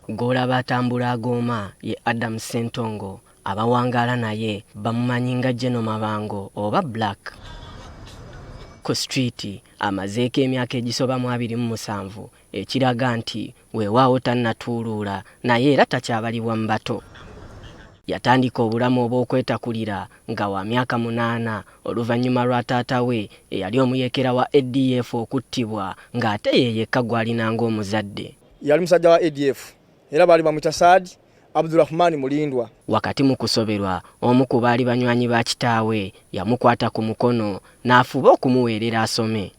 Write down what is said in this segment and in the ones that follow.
Gola batambula agoma ye Adam Sentongo abawangala naye bamumanyi nga General Mabango oba Black. Ku street amazeeko emyaka egisoba mu 27 ekiraga nti weewaawo tannatuulula naye era takyabalibwa mu bato. Yatandika obulamu obw'okwetakulira nga wa myaka 8 oluvannyuma lwa taata we eyali omuyekera wa ADF okuttibwa ng'ate ye yekka gwalinanga omuzadde. Yali musajja wa ADF era bali bamwita Saad Abdulrahman Mulindwa. Wakati mu kusoberwa omu ku baali banywanyi ba kitaawe yamukwata ku mukono n'afuba okumuweerera asome.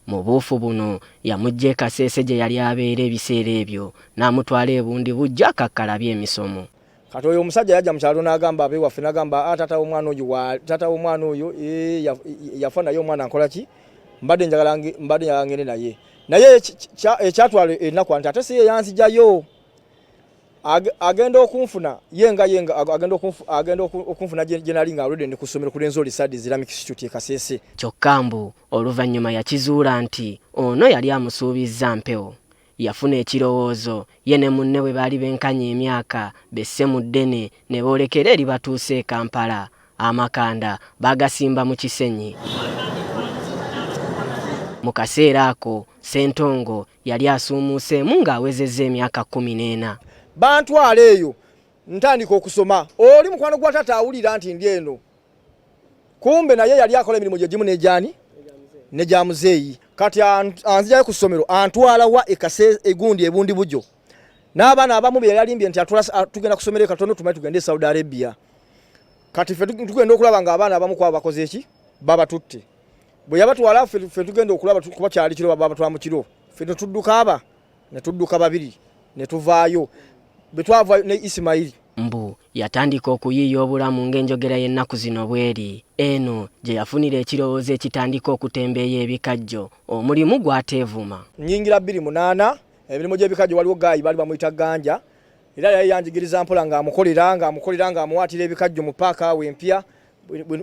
Mu buufu buno yamugja Kasese gye yali abeera ebiseera ebyo n'amutwala ebundi bujja akakkalabya emisomo. Kati oyo omusajja yajja mu kyalo n'agamba abe waffe n'agamba tata w'omwana oyo yafa naye omwana ankola ki mbadde njagala ngende naye ekyatwala ennaku nti ate si ye yanzijayo agenda okunfuna yenga agenda okunfuna gye nali nga aludde ne ku ssomero ku Lenzoli Study Islamic Institute e Kasese. Kyokka mbu oluvannyuma yakizuula nti ono yali amusuubizza mpewo. Yafuna ekirowoozo ye ne munne bwe baali benkanye emyaka besse mu ddene ne boolekera eri batuuse e Kampala. Amakanda bagasimba mu kisenyi. Mu kaseera ako Sentongo yali asuumuuseemu ng'awezezza emyaka 14. Bantwala eyo ntandika okusoma oli mukwano gwa tata awulira nti ndi eno kumbe naye yali akola emirimu gye gimu n'ejaani ne gya muzeeyi. Kati anzijayo ku ssomero antwala wa ekase egundi ebundi bujo n'abaana abamu bye yalimbye nti tugenda kusomera katono tumaye tugende e Saudi Arabia. Kati ffe tugenda okulaba ng'abaana abamu kwa bakoze eki baba tutte bwe yabatwala ffe tugenda okulaba kuba kyali kiro baba batwala mu kiro ffe ne tudduka babiri ne tuvaayo betwava ne Ismaili. Mbu yatandika okuyiiya obulamu ng'enjogera y'ennaku zino bweri. Eno gye yafunira ekirowoozo ekitandika okutembeeya ebikajjo omulimu gwateevuma. Nnyingira 28 emirimu gy'ebikajjo waliwo gaayi bali bamuyita Ganja era yali yanjigiriza mpola ng'amukolera ng'amuwaatira ebikajjo mu paaka wempya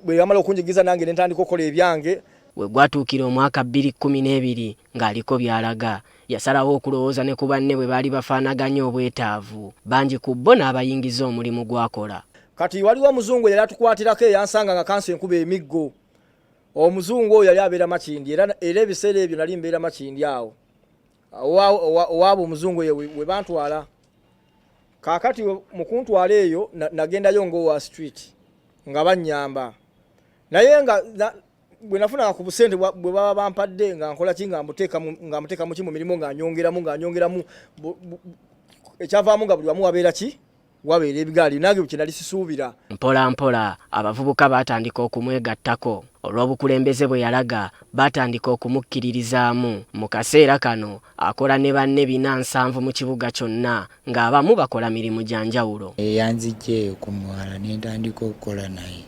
bwe yamala okunjigiza nange ne ntandika okukola ebyange. We gwatuukira omwaka 2012 ng'aliko by'alaga yasalawo okulowooza ne ku banne bwe baali bafaanaganya obwetaavu bangi ku bo n'abayingiza omulimu gwakola. Kati waliwo omuzungu yali atukwatirako eyansanga nga kansa enkuba emiggo. Omuzungu oyo yali abeera Makindi era ebiseera ebyo nali mbeera Makindi awo owaabo omuzungu oyo we bantwala. Kaakati mu kuntwala eyo nagendayo ng'owa street nga bannyamba naye nga bwe nafuna ku busente bwe baba bampadde nga nkola ki nga mbuteeka mu kimu mirimu nga nyongeramu ekyavaamu nga buli wamu wabeera ki wabeera ebigaali nange bwe kinali sisuubira. Mpola mpola abavubuka baatandika okumwegattako olw'obukulembeze bwe yalaga baatandika okumukkiririzaamu. Mu kaseera kano akola ne banne 47 mu kibuga kyonna ng'abamu bakola mirimu gya njawulo. Yanzijja ku muwala ne ntandika okukola naye.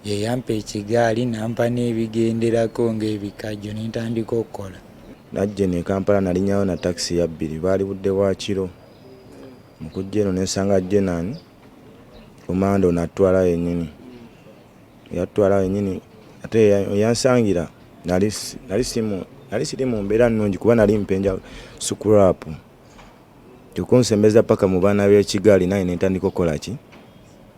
Yampa ekigaali nampa n'ebigenderako ng'ebikajjo ne ntandika okukola. Najje ne Kampala nalinyawo na taxi ya 2 baali budde bwa kiro. Mu kujja eno ne nsanga Jenani komando natwala yennyini. Yatwala yennyini ate yansangira nali siri mu mbeera nnungi kuba nali mpenja scrap. Tukonsembeza paka mu baana b'ekigaali naye ne ntandika okukola ki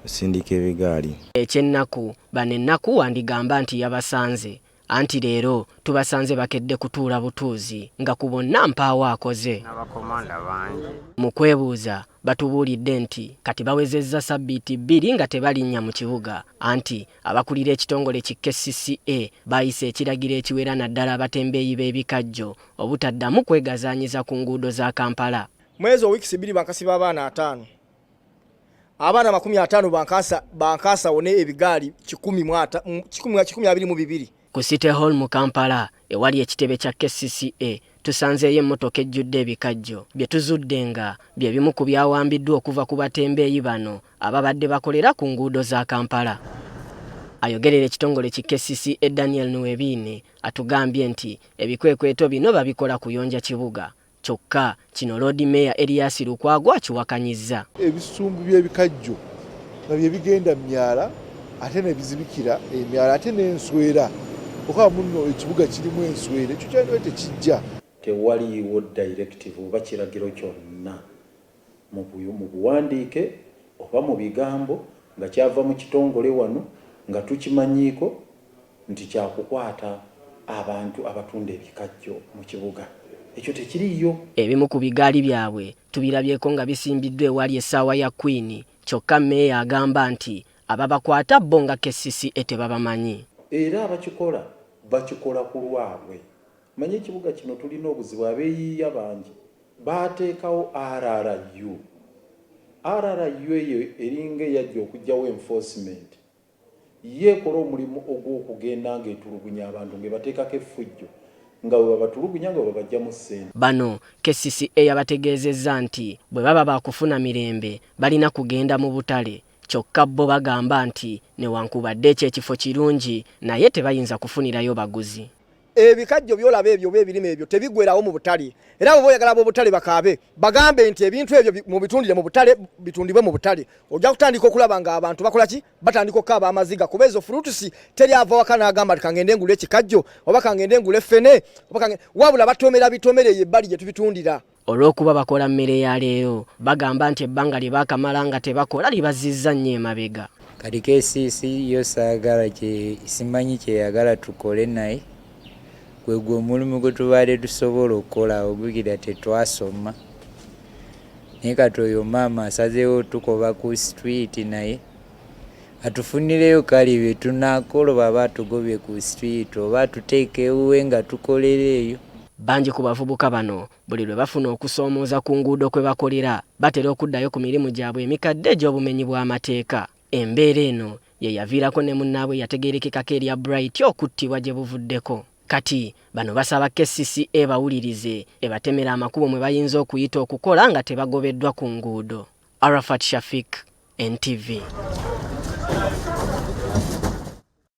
sindika ebigaali. Ekyennaku banennaku wandigamba nti yabasanze anti leero tubasanze bakedde kutuula butuuzi nga ku bonna mpaawo akoze. N'abakomanda bangi mu kwebuuza batubuulidde nti kati bawezezza sabbiiti 2 nga tebalinnya mu kibuga anti abakulira ekitongole ki KCCA bayise ekiragiro ekiwera naddala abatembeeyi b'ebikajjo obutaddamu kwegazaanyiza ku nguudo za Kampala. Mwezi owikisi 2 bankasiba abaana 5. Abaana 50 bankasa wone ebigaali 122. Ku City Hall mu Kampala ewali ekitebe kya KCCA tusanzeeyo emmotoka ejjudde ebikajjo bye tuzudde nga bye bimu ku byawambiddwa okuva ku batembeeyi bano ababadde bakolera ku nguudo za Kampala. Ayogerera ekitongole ki KCCA Daniel Nwebine atugambye nti ebikwekweto bino babikola kuyonja kibuga. Kyokka kino Lord Mayor Elias Lukwago akiwakanyizza. Ebisumbu by'ebikajjo nga bye bigenda myala ate ne bizibikira emyala ate n'enswera. Okuba muno ekibuga kirimu enswera ekyo kyali tekijja. Tewaliiwo directive oba kiragiro kyonna mu buwandiike oba mu bigambo nga kyava mu kitongole wano nga tukimanyiiko nti kyakukwata abantu abatunda ebikajjo mu kibuga. Ekyo tekiriyo. Ebimu ku bigaali byabwe tubirabyeko nga bisimbiddwa ewali essaawa ya Queen, kyokka mmeeya agamba nti ababakwata bo nga KCCA tebabamanyi. Era bakikola ku lwabwe. Manyi ekibuga kino tulina obuzibu, abeeyiiya bangi baateekawo RRU. RRU eyo eringa eyajja okugyawo enforcement. Yeekola omulimu ogw'okugenda ng'etulugunya abantu ng'ebateekako effujjo nga bwe babatulugunya nga bwe babajja mu ssente. Bano KCCA yabategeezezza nti bwe baba baakufuna mirembe balina kugenda mu butale, kyokka bo bagamba nti newankubadde ekyo ekifo kirungi naye tebayinza kufunirayo baguzi. Ebikajjo byolaba ebyo ebirime ebyo tebigwerawo mu butale. Era bwe oyagala obutale bakaabe bagambe nti ebintu ebyo mu bitundire mu butale bitundibwe mu butale. Ojja kutandika okulaba nga abantu bakola ki? Batandika okkaaba amaziga kuba ezo fruits teri ava waka n'agamba kangende ngule ekikajjo oba kangende ngule ffene wabula batomera bitomere yebbali gye tubitundira. Olw'okuba bakola mmere ya leero bagamba nti ebbanga lye baakamala nga tebakola libazizza nnyo emabega. Kati KCCA yo saagala simanyi kyeyagala tukole naye gwe omulimu gwe tubaadde tusobola okukola ogugira tetwasoma. Naye kati oyo maama asazeewo tukoba ku street naye atufunireyo kali bye tunaakola baba tugobye ku street oba tuteekewe nga tukolera eyo. Bangi ku bavubuka bano buli lwe bafuna okusoomooza ku nguudo kwe bakolera batera okuddayo ku mirimu gyabwe emikadde egy'obumenyi bw'amateeka. Embeera eno ye yaviirako ne munnaabwe yategeerekekako erya Bright okuttibwa gye buvuddeko. Kati bano basaba KCCA bawulirize ebatemera amakubo mwe bayinza okuyita okukola nga tebagobeddwa ku nguudo. Arafat Shafik, NTV.